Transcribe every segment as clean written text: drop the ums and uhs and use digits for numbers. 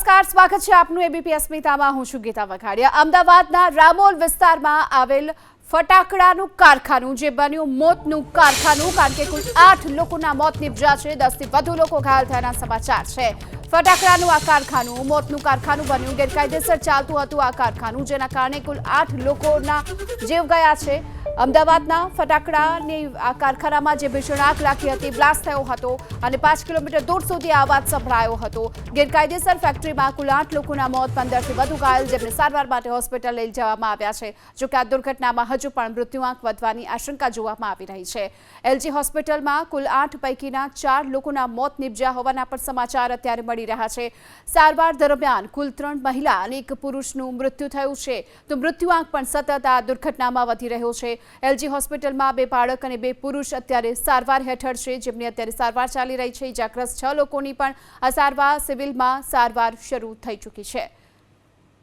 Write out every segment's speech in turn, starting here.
નમસ્કાર, સ્વાગત છે આપનું એબીપી અસ્મિતામાં। હું છું ગીતા વઘાડિયા। અમદાવાદના રામોલ વિસ્તારમાં આવેલ ફટાકડાનું કારખાનું જે બન્યું મોતનું કારખાનું, કારણ કે કુલ 8 લોકોના મોત નિપજ્યા છે, 10 થી વધુ લોકો ઘાયલ થયાના સમાચાર છે। ફટાકડાનું આ કારખાનું મોતનું કારખાનું બન્યું। ગેરકાયદેસર ચાલતું હતું આ કારખાનું, જેના કારણે કુલ 8 લોકોના જીવ ગયા છે। અમદાવાદના ફટાકડાની આ કારખાનામાં જે ભીષણ આગ લાગી હતી, બ્લાસ્ટ થયો હતો અને 5 કિલોમીટર દૂર સુધી આ અવાજ સંભળાયો હતો। ગેરકાયદેસર ફેક્ટરીમાં કુલ 8 લોકોના મોત, 15 થી વધુ ઘાયલ, જેમને સારવાર માટે હોસ્પિટલ લઈ જવામાં આવ્યા છે। જો કે આ દુર્ઘટનામાં હજુ પણ મૃત્યુઆંક વધવાની આશંકા જોવામાં આવી રહી છે। એલજી હોસ્પિટલમાં કુલ 8 પૈકીના 4 લોકોના મોત નિપજ્યા હોવાના પણ સમાચાર અત્યારે મળી રહ્યા છે। સારવાર દરમિયાન કુલ 3 મહિલા અને 1 પુરુષનું મૃત્યુ થયું છે, તો મૃત્યુઆંક પણ સતત આ દુર્ઘટનામાં વધી રહ્યો છે। એલજી હોસ્પિટલમાં 2 બાળક અને 2 પુરુષ અત્યારે સારવાર હેઠળ છે, જેમની અત્યારે સારવાર ચાલી રહી છે। ઇજાગ્રસ્ત 6 લોકોની પણ આ સારવાર સિવિલમાં સારવાર શરૂ થઈ ચૂકી છે,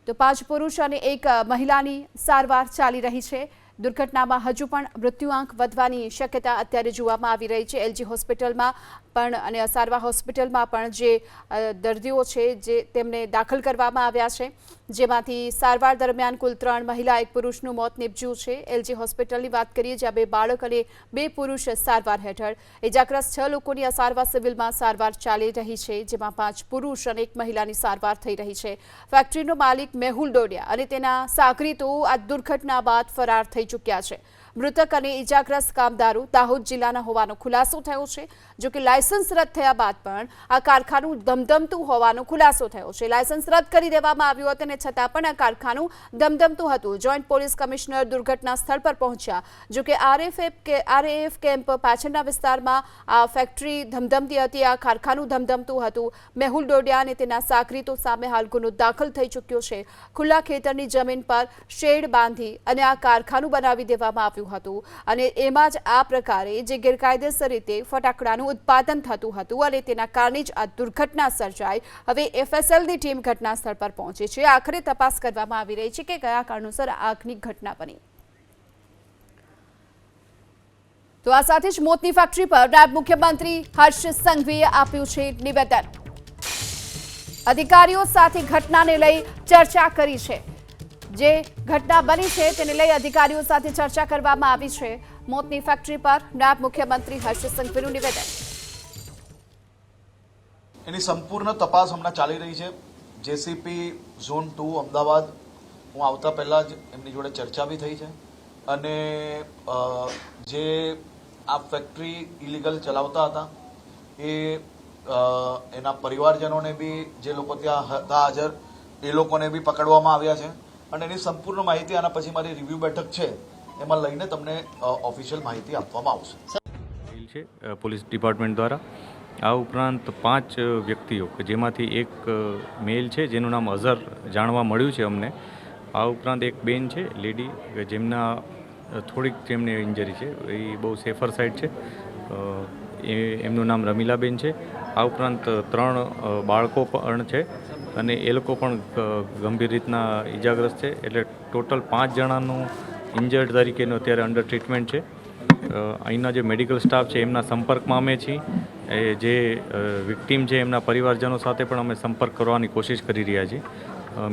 તો 5 પુરુષ અને 1 મહિલાની સારવાર ચાલી રહી છે। દુર્ઘટનામાં હજુ પણ મૃત્યુઆંક વધવાની શક્યતા અત્યારે જોવામાં આવી રહી છે। એલજી હોસ્પિટલમાં પણ અને સારવાર હોસ્પિટલમાં પણ જે દર્દીઓ છે જે તેમને દાખલ કરવામાં આવ્યા છે, જેમાંથી સારવાર દરમિયાન કુલ 3 મહિલા 1 પુરુષનું મોત નિપજ્યું છે। એલજી હોસ્પિટલની વાત કરીએ, જ્યાં 2 બાળક અને 2 પુરુષ સારવાર હેઠળ, ઇજાગ્રસ્ત 6 લોકોની આ સારવાર સિવિલમાં સારવાર ચાલી રહી છે, જેમાં 5 પુરુષ અને 1 મહિલાની સારવાર થઈ રહી છે। ફેક્ટરીનો માલિક મેહુલ ડોડિયા અને તેના સાગરીતો આ દુર્ઘટના બાદ ફરાર થઈ ચૂક્યા છે। મૃતક અને ઇજાગ્રસ્ત કામદારો દાહોદ જિલ્લાના હોવાનો ખુલાસો થયો છે। જો કે લાયસન્સ રદ થયા બાદ પણ આ કારખાનું ધમધમતું હોવાનો ખુલાસો થયો છે। લાયસન્સ રદ કરી દેવામાં આવ્યું હતું અને છતાં પણ આ કારખાનું ધમધમતું હતું। જોઈન્ટ પોલીસ કમિશનર દુર્ઘટના સ્થળ પર પહોંચ્યા। જો કે આરએએફ કેમ્પ પાછળના વિસ્તારમાં આ ફેક્ટરી ધમધમતી હતી, આ કારખાનું ધમધમતું હતું। મેહુલ ડોડિયા અને તેના સાગરીતો સામે હાલ ગુનો દાખલ થઈ ચૂક્યો છે। ખુલ્લા ખેતરની જમીન પર શેડ બાંધી અને આ કારખાનું બનાવી દેવામાં આવ્યું હતું અને એમાં જ આ પ્રકારે જે ગેરકાયદેસર રીતે ફટાકડાનું ઉત્પાદન થતું હતું અને તેના કારણે જ આ દુર્ઘટના સર્જાઈ। હવે એફએસએલની ટીમ ઘટના સ્થળ પર પહોંચી છે। આખરે તપાસ કરવામાં આવી રહી છે કે કયા કારણોસર આગની ઘટના બની। તો આ સાથે જ મોતની ફેક્ટરી પર નાયબ મુખ્યમંત્રી હર્ષ સંઘવીએ આપ્યું છે નિવેદન। અધિકારીઓ સાથે ઘટનાને લઈ ચર્ચા કરી છે। જે ઘટના બની છે તેને લઈ અધિકારીઓ સાથે ચર્ચા કરવામાં આવી છે। મોતની ફેક્ટરી પર નાયબ મુખ્યમંત્રી હર્ષ સંઘવીનું નિવેદન। એની સંપૂર્ણ તપાસ હમણાં ચાલી રહી છે। જેસીપી ઝોન 2 અમદાવાદ, હું આવતા પહેલા જ એમની જોડે ચર્ચા બી થઈ છે અને જે આ ફેક્ટરી ઇલીગલ ચલાવતા હતા એના પરિવારજનોને બી, જે લોકો ત્યાં હતા હાજર, એ લોકોને બી પકડવામાં આવ્યા છે અને એની સંપૂર્ણ માહિતી આના પછી મારી રિવ્યુ બેઠક છે એમાં લઈને તમને ઓફિશિયલ માહિતી આપવામાં આવશે। પોલીસ ડિપાર્ટમેન્ટ દ્વારા આ ઉપરાંત 5 વ્યક્તિઓ, જેમાંથી એક મેલ છે જેનું નામ અઝર જાણવા મળ્યું છે અમને। આ ઉપરાંત એક બેન છે લેડી, જેમના થોડીક જેમને ઇન્જરી છે, એ બહુ સેફર સાઈડ છે, એમનું નામ રમીલાબેન છે। આ ઉપરાંત 3 બાળકો પણ છે અને એ લોકો પણ ગંભીર રીતના ઇજાગ્રસ્ત છે, એટલે ટોટલ 5 જણાનું ઇન્જર્ડ તરીકેનું અત્યારે અંડર ટ્રીટમેન્ટ છે। અહીંના જે મેડિકલ સ્ટાફ છે એમના સંપર્કમાં અમે છીએ। જે વિક્ટીમ છે એમના પરિવારજનો સાથે પણ અમે સંપર્ક કરવાની કોશિશ કરી રહ્યા છીએ।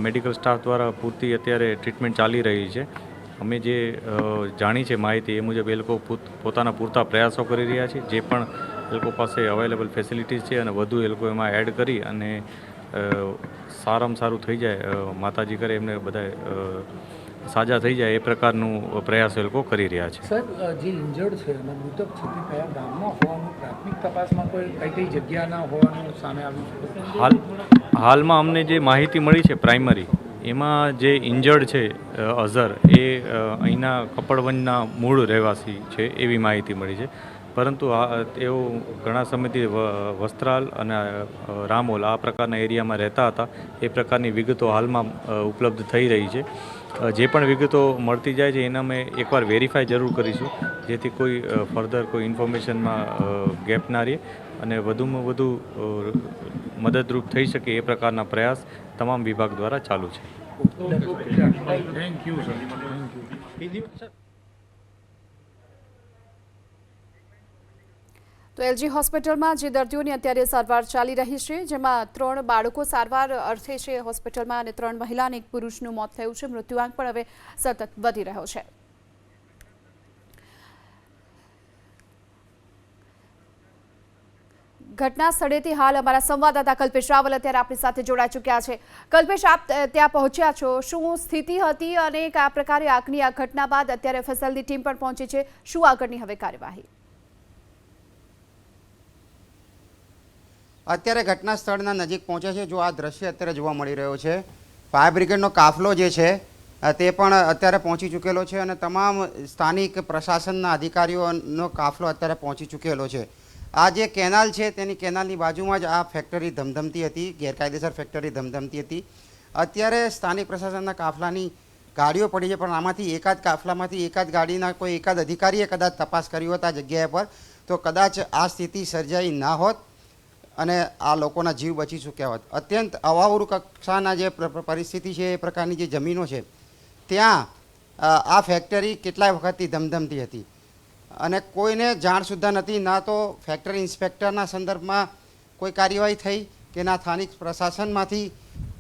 મેડિકલ સ્ટાફ દ્વારા પૂરતી અત્યારે ટ્રીટમેન્ટ ચાલી રહી છે। અમે જે જાણી છે માહિતી એ મુજબ એ લોકો પોતાના પૂરતા પ્રયાસો કરી રહ્યા છે। જે પણ એ લોકો પાસે અવેલેબલ ફેસિલિટીઝ છે અને વધુ એ લોકો એમાં એડ કરી અને સારામાં સારું થઈ જાય, માતાજી કરે એમને બધા સાજા થઈ જાય એ પ્રકારનું પ્રયાસ એ લોકો કરી રહ્યા છે। સર, જે ઇન્જર્ડ છે અને મૃતક છે તે કયા ગામના હોવાનું પ્રાથમિક તપાસમાં કઈ જગ્યાના હોવાનું સામે આવ્યું છે? હાલમાં અમને જે માહિતી મળી છે પ્રાઇમરી, એમાં જે ઇન્જર્ડ છે અઝર, એ અહીંના કપડવંજના મૂળ રહેવાસી છે એવી માહિતી મળી છે। પરંતુ તેઓ ઘણા સમયથી વસ્ત્રાલ અને રામોલ આ પ્રકારના એરિયામાં રહેતા હતા, એ પ્રકારની વિગતો હાલમાં ઉપલબ્ધ થઈ રહી છે। જે પણ વિગતો મળતી જાય છે એના અમે એકવાર વેરીફાઈ જરૂર કરીશું, જેથી કોઈ ફર્ધર કોઈ ઇન્ફોર્મેશનમાં ગેપ ના રહે અને વધુમાં વધુ મદદરૂપ થઈ શકે એ પ્રકારના પ્રયાસ તમામ વિભાગ દ્વારા ચાલુ છે। Thank you sir. તો એલજી હોસ્પિટલમાં જે દર્દીઓની અત્યારે સારવાર ચાલી રહી છે, જેમાં 3 બાળકો સારવાર અર્થે છે હોસ્પિટલમાં અને 3 મહિલા અને 1 પુરુષનું મોત થયું છે. મૃત્યુઆંક પણ હવે સતત વધી રહ્યો છે. ઘટના સ્થળેથી હાલ અમારા સંવાદદાતા કલ્પેશ રાવલ અત્યારે આપણી સાથે જોડાઈ ચૂક્યા છે. કલ્પેશ, આપ ત્યાં પહોંચ્યા છો, શું સ્થિતિ હતી અને કયા પ્રકારે આગની આ ઘટના બાદ અત્યારે ફસલની ટીમ પણ પહોંચી છે, શું આગળની હવે કાર્યવાહી? અત્યારે ઘટના સ્થળના નજીક પહોંચ્યા છે. જો આ દ્રશ્ય અત્યારે જોવા મળી રહ્યો છે, ફાયર બ્રિગેડનો કાફલો જે છે તે પણ અત્યારે પહોંચી ચૂકેલો છે અને તમામ સ્થાનિક પ્રશાસનના અધિકારીઓનો કાફલો અત્યારે પહોંચી ચૂકેલો છે. આ જે કેનાલ છે તેની કેનાલની બાજુમાં જ આ ફેક્ટરી ધમધમતી હતી, ગેરકાયદેસર ફેક્ટરી ધમધમતી હતી. અત્યારે સ્થાનિક પ્રશાસનના કાફલાની ગાડીઓ પડી છે, પણ આમાંથી એકાદ કાફલામાંથી એકાદ ગાડીના કોઈ એકાદ અધિકારીએ કદાચ તપાસ કરી હોત આ જગ્યાએ પર, તો કદાચ આ સ્થિતિ સર્જાઈ ના હોત અને આ લોકોના જીવ બચી ચૂક્યા હોત. અત્યંત અવાવરૂ કક્ષાના જે પરિસ્થિતિ છે, એ પ્રકારની જે જમીનો છે, ત્યાં આ ફેક્ટરી કેટલાય વખતથી ધમધમતી હતી અને કોઈને જાણ સુદ્ધા નથી. ના તો ફેક્ટરી ઇન્સ્પેક્ટરના સંદર્ભમાં કોઈ કાર્યવાહી થઈ કે ના સ્થાનિક પ્રશાસનમાંથી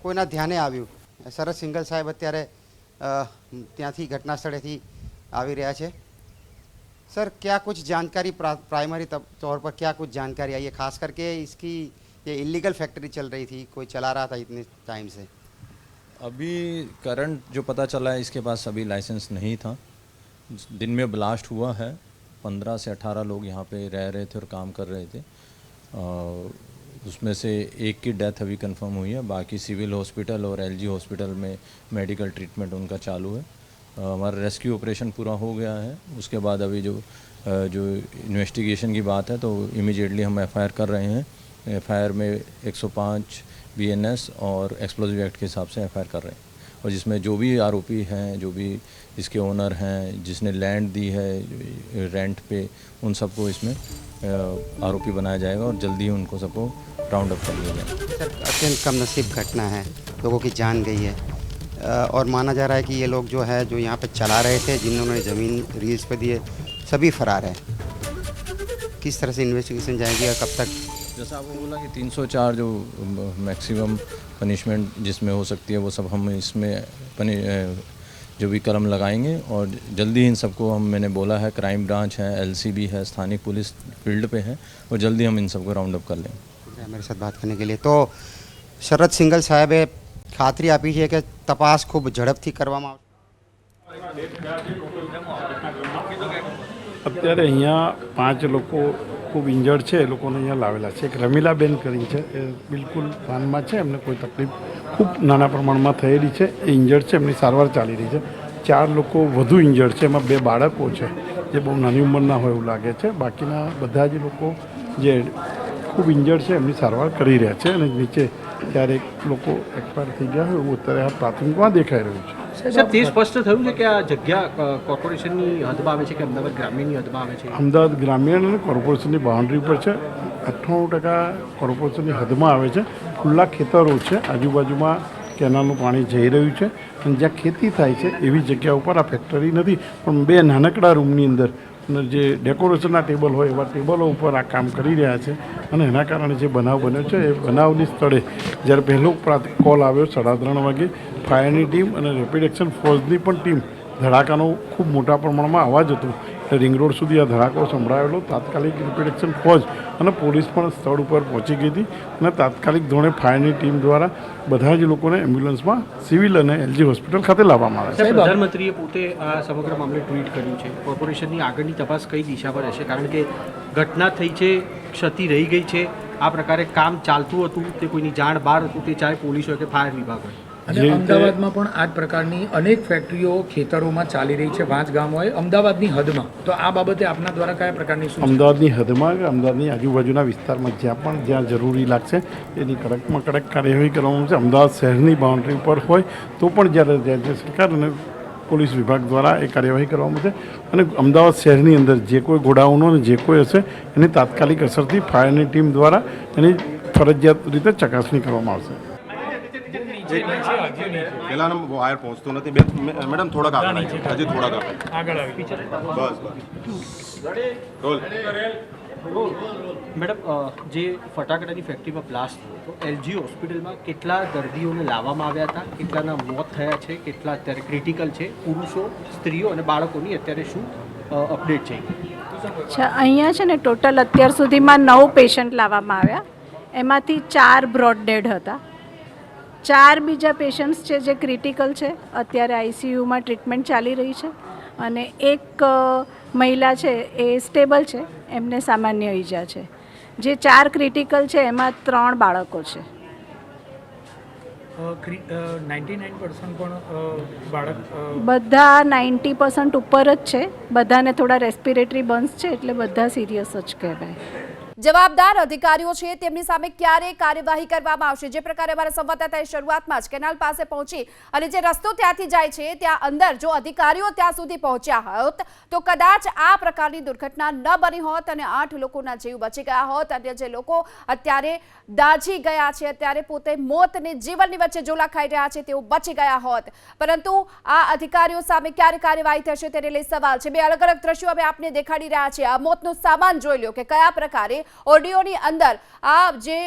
કોઈના ધ્યાને આવ્યું. શરદ સિંઘલ સાહેબ અત્યારે ત્યાંથી ઘટના સ્થળેથી આવી રહ્યા છે. सर, क्या कुछ जानकारी प्राइमरी तौर पर क्या कुछ जानकारी आई है, खास करके इसकी ये इलीगल फैक्ट्री चल रही थी, कोई चला रहा था इतने टाइम से? अभी करंट जो पता चला है, इसके पास अभी लाइसेंस नहीं था. दिन में ब्लास्ट हुआ है. 15 से 18 लोग यहाँ पे रह रहे थे और काम कर रहे थे. उसमें से एक की डेथ अभी कंफर्म हुई है. बाकी सिविल हॉस्पिटल और एलजी हॉस्पिटल में मेडिकल ट्रीटमेंट उनका चालू है. हमारा रेस्क्यू ऑपरेशन पूरा हो गया है. उसके बाद अभी जो इन्वेस्टिगेशन की बात है, तो इमीडिएटली हम एफआईआर कर रहे हैं. एफआईआर में 105 बीएनएस और एक्सप्लोजिव एक्ट के हिसाब से एफआईआर कर रहे हैं. और जिसमें जो भी आरोपी हैं, जो भी इसके ओनर हैं, जिसने लैंड दी है रेंट पे, उन सबको इसमें आरोपी बनाया जाएगा और जल्दी ही उनको सबको राउंड अप कर लिया जाएगा. सर, अत्यंत कम नसीब घटना है, लोगों की जान गई है और माना जा रहा है कि ये लोग जो है जो यहाँ पे चला रहे थे, जिन्होंने ज़मीन रील्स पे दिए, सभी फरार है. किस तरह से इन्वेस्टिगेशन जाएगी और कब तक? जैसा आपको बोला कि 304 जो मैक्सिमम पनिशमेंट जिसमें हो सकती है, वो सब हम इसमें जो भी कलम लगाएंगे और जल्दी इन सबको मैंने बोला है, क्राइम ब्रांच है, एलसीबी है, स्थानिक पुलिस फील्ड पे है, और जल्दी हम इन सबको राउंड अप कर लेंगे. मेरे साथ बात करने के लिए तो शरद सिंघल साहेबે ખાતરી આપી છે કે તપાસ ખૂબ ઝડપથી કરવામાં આવશે. અત્યારે અહીંયા 5 લોકો ખૂબ ઇન્જર્ડ છે, એ લોકોને અહીંયા લાવેલા છે. એક રમીલાબેન કરી છે, એ બિલકુલ ભાનમાં છે, એમને કોઈ તકલીફ ખૂબ નાના પ્રમાણમાં થયેલી છે, એ ઇન્જર્ડ છે, એમની સારવાર ચાલી રહી છે. 4 લોકો વધુ ઇન્જર્ડ છે, એમાં 2 બાળકો છે જે બહુ નાની ઉંમરના હોય એવું લાગે છે. બાકીના બધા જ લોકો જે ખૂબ ઇન્જર્ડ છે એમની સારવાર કરી રહ્યા છે અને નીચે ક્યારેક લોકો એક્સપાયર થઈ ગયા હોય એવું અત્યારે આ પ્રાથમિકમાં દેખાઈ રહ્યું છે. સર, તે સ્પષ્ટ થયું છે કે આ જગ્યા કોર્પોરેશનની હદમાં આવે છે કે અમદાવાદ ગ્રામ્યની હદમાં આવે છે? અમદાવાદ ગ્રામ્યણ અને કોર્પોરેશનની બાઉન્ડ્રી પર છે. 98% કોર્પોરેશનની હદમાં આવે છે. ખુલ્લા ખેતરો છે, આજુબાજુમાં કેનાલનું પાણી જઈ રહ્યું છે અને જ્યાં ખેતી થાય છે એવી જગ્યા ઉપર આ ફેક્ટરી નથી, પણ 2 નાનકડા રૂમની અંદર અને જે ડેકોરેશનના ટેબલ હોય એવા ટેબલો ઉપર આ કામ કરી રહ્યા છે. અને એના કારણે જે બનાવ બન્યો છે, એ બનાવની સ્થળે જ્યારે પહેલો કોલ આવ્યો 3:30 વાગે, ફાયરની ટીમ અને રેપિડ એક્શન ફોર્સની પણ ટીમ, ધડાકાનો ખૂબ મોટા પ્રમાણમાં અવાજ હતો, રિંગ રોડ સુધી આ ધડાકો સંભળાયેલો. તાત્કાલિક રેપિડ એક્શન ફોર્સ અને પોલીસ પણ સ્થળ ઉપર પહોંચી ગઈ હતી અને તાત્કાલિક ધોરણે ફાયરની ટીમ દ્વારા બધા જ લોકોને એમ્બ્યુલન્સમાં સિવિલ અને એલજી હોસ્પિટલ ખાતે લાવવામાં આવે છે. પ્રધાનમંત્રીએ પોતે આ સમગ્ર મામલે ટ્વીટ કર્યું છે. કોર્પોરેશનની આગળની તપાસ કઈ દિશા પર હશે? કારણ કે ઘટના થઈ છે, ક્ષતિ રહી ગઈ છે, આ પ્રકારે કામ ચાલતું હતું, તે કોઈની જાણ બહાર હતું, તે ચાહે પોલીસ હોય કે ફાયર વિભાગ હોય. અને અમદાવાદમાં પણ આ જ પ્રકારની અનેક ફેક્ટરીઓ ખેતરોમાં ચાલી રહી છે, 5 ગામ હોય અમદાવાદની હદમાં. તો આ બાબતે આપના દ્વારા કયા પ્રકારની સૂચના? અમદાવાદની હદમાં કે અમદાવાદની આજુબાજુના વિસ્તારમાં જ્યાં જરૂરી લાગશે એની કડકમાં કડક કાર્યવાહી કરવામાં આવશે. અમદાવાદ શહેરની બાઉન્ડ્રી ઉપર હોય તો પણ જ્યારે રાજ્ય સરકાર અને પોલીસ વિભાગ દ્વારા એ કાર્યવાહી કરવામાં આવશે અને અમદાવાદ શહેરની અંદર જે કોઈ ગોડાઉનો અને જે કોઈ હશે એની તાત્કાલિક અસરથી ફાયરની ટીમ દ્વારા એની ફરજિયાત રીતે ચકાસણી કરવામાં આવશે. પેલા વાયર પહોંચતો નથી. મેડમ થોડાક આગળ હજી થોડાક આગળ. બસ રોલ. મેડમ, જે ફટાકડાની ફેક્ટરીમાં બ્લાસ્ટ થયો તો એલજી હોસ્પિટલમાં કેટલા દર્દીઓને લાવવામાં આવ્યા હતા, કેટલાના મોત થયા છે, કેટલા અત્યારે ક્રિટિકલ છે, પુરુષો, સ્ત્રીઓ અને બાળકોની અત્યારે શું અપડેટ છે? અચ્છા, અહીંયા છે ને ટોટલ અત્યાર સુધીમાં 9 પેશન્ટ લાવવામાં આવ્યા, એમાંથી 4 બ્રોડ ડેડ હતા. 4 બીજા પેશન્ટ્સ છે જે ક્રિટિકલ છે, અત્યારે આઈસીયુમાં ટ્રીટમેન્ટ ચાલી રહી છે, અને એક મહિલા છે એ સ્ટેબલ છે, એમને સામાન્ય ઈજા છે. જે 4 ક્રિટિકલ છે એમાં 3 બાળકો છે. 99% પણ બાળક બધા 90% ઉપર જ છે, બધાને થોડા રેસ્પિરેટરી બર્ન્સ છે, એટલે બધા સિરિયસ જ કહેવાય. જવાબદાર અધિકારીઓ છે તેમની સામે ક્યારે કાર્યવાહી કરવામાં આવશે? જે પ્રકારે અમારા સંવાદદાતાએ શરૂઆતમાં જ કેનાલ પાસે પહોંચી અને જે રસ્તો ત્યાંથી જાય છે ત્યાં અંદર જો અધિકારીઓ ત્યાં સુધી પહોંચ્યા હોત તો કદાચ આ પ્રકારની દુર્ઘટના ન બની હોત અને 8 લોકોના જીવ બચી ગયા હોત. અને જે લોકો અત્યારે દાઝી ગયા છે, અત્યારે પોતે મોત અને જીવનની વચ્ચે ઝોલા ખાઈ રહ્યા છે, તેઓ બચી ગયા હોત. પરંતુ આ અધિકારીઓ સામે ક્યારે કાર્યવાહી થશે તેને લઈ સવાલ છે. 2 અલગ અલગ દ્રશ્યો અમે આપને દેખાડી રહ્યા છીએ. આ મોતનો સામાન જોઈ લો કે કયા પ્રકારે ઓડિયોની અંદર આ જે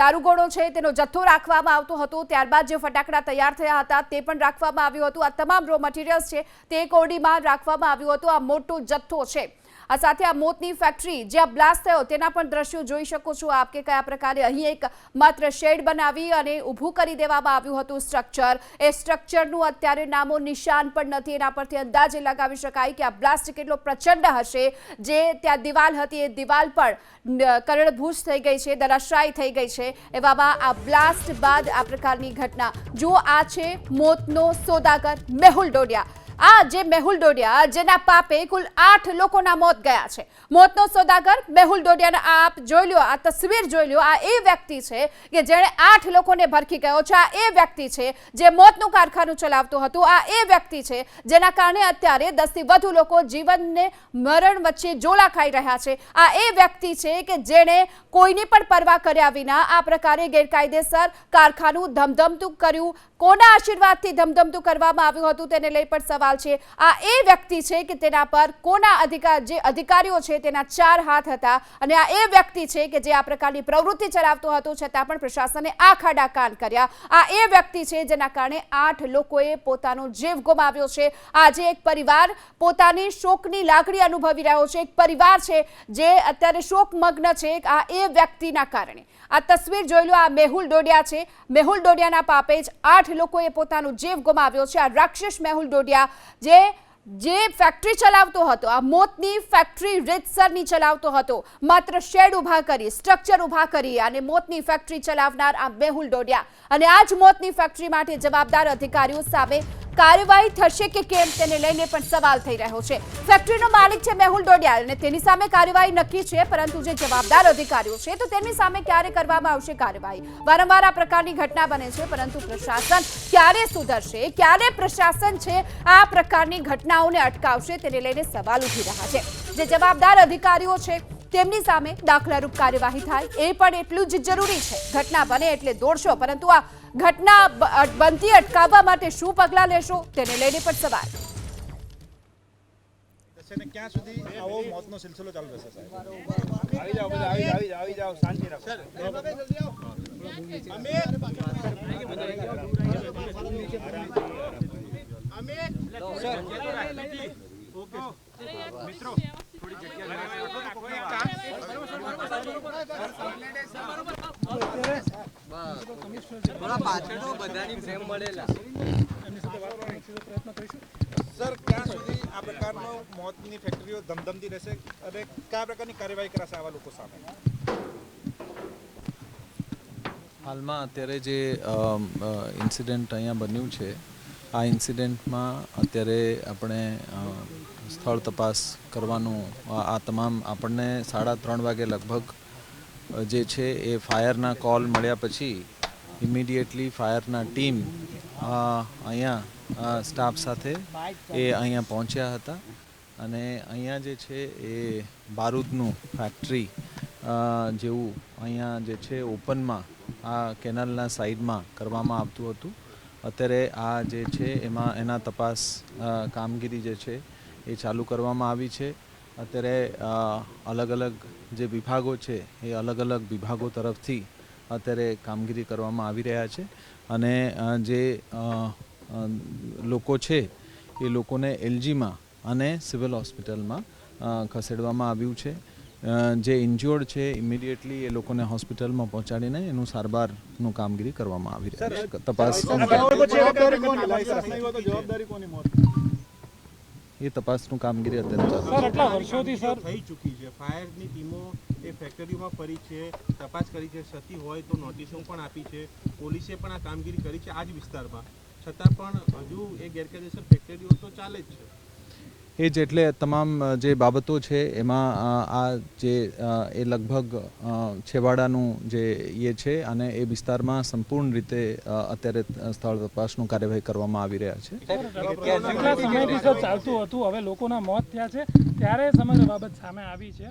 દારૂગોળો છે તેનો જથ્થો રાખવામાં આવતો હતો, ત્યારબાદ જે ફટાકડા તૈયાર થયા હતા તે પણ રાખવામાં આવ્યું હતું. આ તમામ રો મટીરિયલ્સ છે તે એક ઓડીમાં રાખવામાં આવ્યું હતું. આ મોટો જથ્થો છે. આ સાથે આ મોતની ફેક્ટરી જ્યાં બ્લાસ્ટ થયો તેના પણ દ્રશ્યો જોઈ શકો છો આપ કે કયા પ્રકારે અહીં એક માત્ર શેડ બનાવી અને ઊભું કરી દેવામાં આવ્યું હતું સ્ટ્રક્ચર. એ સ્ટ્રક્ચરનું અત્યારે નામો નિશાન પણ નથી. એના પરથી અંદાજે લગાવી શકાય કે આ બ્લાસ્ટ કેટલો પ્રચંડ હશે. જે ત્યાં દિવાલ હતી એ દિવાલ પણ કરડભૂસ થઈ ગઈ છે, ધરાશાયી થઈ ગઈ છે. એવામાં આ બ્લાસ્ટ બાદ આ પ્રકારની ઘટના. જો આ છે મોતનો સોદાગર મેહુલ ડોડિયા. આ જે મેહુલ ડોડિયા જેના પાપે કુલ 8 લોકોના મોત ગયા છે, મોતનો સોદાગર મેહુલ ડોડિયાને આપ જોઈ લો, આ તસવીર જોઈ લો. આ એ વ્યક્તિ છે કે જેણે 8 લોકોને ભરખી ગયો છે. આ એ વ્યક્તિ છે જે મોતનું કારખાનું ચલાવતું હતું. આ એ વ્યક્તિ છે જેના કારણે અત્યારે 10 થી વધુ લોકો જીવનને મરણ વચ્ચે ઝોલા ખાઈ રહ્યા છે. આ એ વ્યક્તિ છે કે જેણે કોઈની પણ પરવા કર્યા વિના આ પ્રકારે ગેરકાયદેસર કારખાનું ધમધમતું કર્યું. કોના આશીર્વાદથી ધમધમતું કરવામાં આવ્યું હતું તેને લઈ પણ સવાલ છે. આ એ વ્યક્તિ છે કે તેના પર કોના અધિકારીઓ છે તેના 4 હાથ હતા. અને આ એ વ્યક્તિ છે કે જે આ પ્રકારની પ્રવૃત્તિ ચલાવતો હતો છતાં પણ પ્રશાસને આખાડા કાન કર્યા. આ એ વ્યક્તિ છે જેના કારણે 8 લોકોએ પોતાનો જીવ ગુમાવ્યો છે. આજે એક પરિવાર પોતાની શોકની લાગણી અનુભવી રહ્યો છે. એક પરિવાર છે જે અત્યારે શોકમગ્ન છે આ એ વ્યક્તિના કારણે. આ તસવીર જોઈ લો. આ મેહુલ ડોડિયા છે. મેહુલ ડોડિયાના પાપે જ 8 લોકોએ પોતાનો જીવ ગુમાવ્યો છે. આ રાક્ષસ મેહુલ ડોડિયા જે ફેક્ટરી ચલાવતો હતો, આ મોતની ફેક્ટરી રીતસરની ચલાવતો હતો, માત્ર શેડ ઊભા કરી, સ્ટ્રક્ચર ઊભા કરી અને મોતની ફેક્ટરી ચલાવનાર આ મેહુલ ડોડિયા. અને આ જ મોતની ફેક્ટરી માટે જવાબદાર અધિકારીઓ સામે કાર્યવાહી થશે કે કેમ તેને લઈને પણ સવાલ થઈ રહ્યો છે. ફેક્ટરીનો માલિક છે મેહુલ ડોડિયા અને તેની સામે કાર્યવાહી નક્કી છે, પરંતુ જે જવાબદાર અધિકારીઓ છે તો તેમની સામે ક્યારે કરવામાં આવશે કાર્યવાહી? વારંવાર આ પ્રકારની ઘટના બને છે, પરંતુ પ્રશાસન ક્યારે સુધરશે? ક્યારે પ્રશાસન છે આ પ્રકારની ઘટનાઓને અટકાવશે તેને લઈને સવાલ ઉઠી રહ્યા છે. જે જવાબદાર અધિકારીઓ છે તેમની સામે દાખલારૂપ કાર્યવાહી થાય એ પણ એટલું જ જરૂરી છે. ઘટના બને એટલે દોડશો, પરંતુ આ ઘટના બનતી અટકાવવા માટે શું પગલાં લેશો તેને લઈને પણ સવાલ. ક્યાં સુધી આવો મોતનો સિલસિલો ચાલુ રહેશે સાહેબ? આવી જાઓ બધા, આવી જાઓ, શાંતિ રાખો. મિત્રો થોડી સર, ક્યાં સુધી આ પ્રકારનો મોતની ફેક્ટરીઓ ધમધમતી રહેશે અને કયા પ્રકારની કાર્યવાહી કરાશે આવા લોકો સામે? હાલમાં અત્યારે જે ઇન્સિડન્ટ અહીંયા બન્યું છે, આ ઇન્સિડન્ટમાં અત્યારે આપણે સ્થળ તપાસ કરવાનું, આ તમામ આપણને 3:30 વાગે લગભગ જે છે એ ફાયરના કોલ મળ્યા પછી ઇમિડિયેટલી ફાયરના ટીમ અહીંયા સ્ટાફ સાથે એ અહીંયા પહોંચ્યા હતા. અને અહીંયા જે છે એ બારૂદનું ફેક્ટરી જેવું અહીંયા જે છે ઓપનમાં આ કેનાલના સાઈડમાં કરવામાં આવતું હતું. અત્યારે આ જે છે એના તપાસ કામગીરી જે છે એ ચાલુ કરવામાં આવી છે. અત્યારે અલગ અલગ જે વિભાગો છે એ અલગ અલગ વિભાગો તરફથી અત્યારે કામગીરી કરવામાં આવી રહ્યા છે અને જે લોકો છે એ લોકોને એલજીમાં અને સિવિલ હોસ્પિટલમાં ખસેડવામાં આવ્યું છે. જે ઇન્જ્યોર્ડ છે ઇમિડિયેટલી એ લોકોને હોસ્પિટલમાં પહોંચાડીને એનું સારવારનું કામગીરી કરવામાં આવી રહી છે. તપાસ એ તપાસનું કામગીરી અત્યારે થઈ ચૂકી છે. ફાયરની ટીમો એ ફેક્ટરીમાં ફરી છે, તપાસ કરી છે, ક્ષતિ હોય તો નોટિસો પણ આપી છે, પોલીસે પણ આ કામગીરી કરી છે આ જ વિસ્તારમાં, છતાં પણ હજુ એ ગેરકાયદેસર ફેક્ટરીઓ તો ચાલે જ છે. એ જ એટલે તમામ જે બાબતો છે એમાં આ જે એ લગભગ છેવાડાનું જે એ છે અને એ વિસ્તારમાં સંપૂર્ણ રીતે અત્યારે સ્થળ તપાસનું કાર્યવાહી કરવામાં આવી રહ્યા છે. કેટલા સમયથી ચાલતું હતું, હવે લોકોના મોત થયા છે ત્યારે સમગ્ર બાબત સામે આવી છે.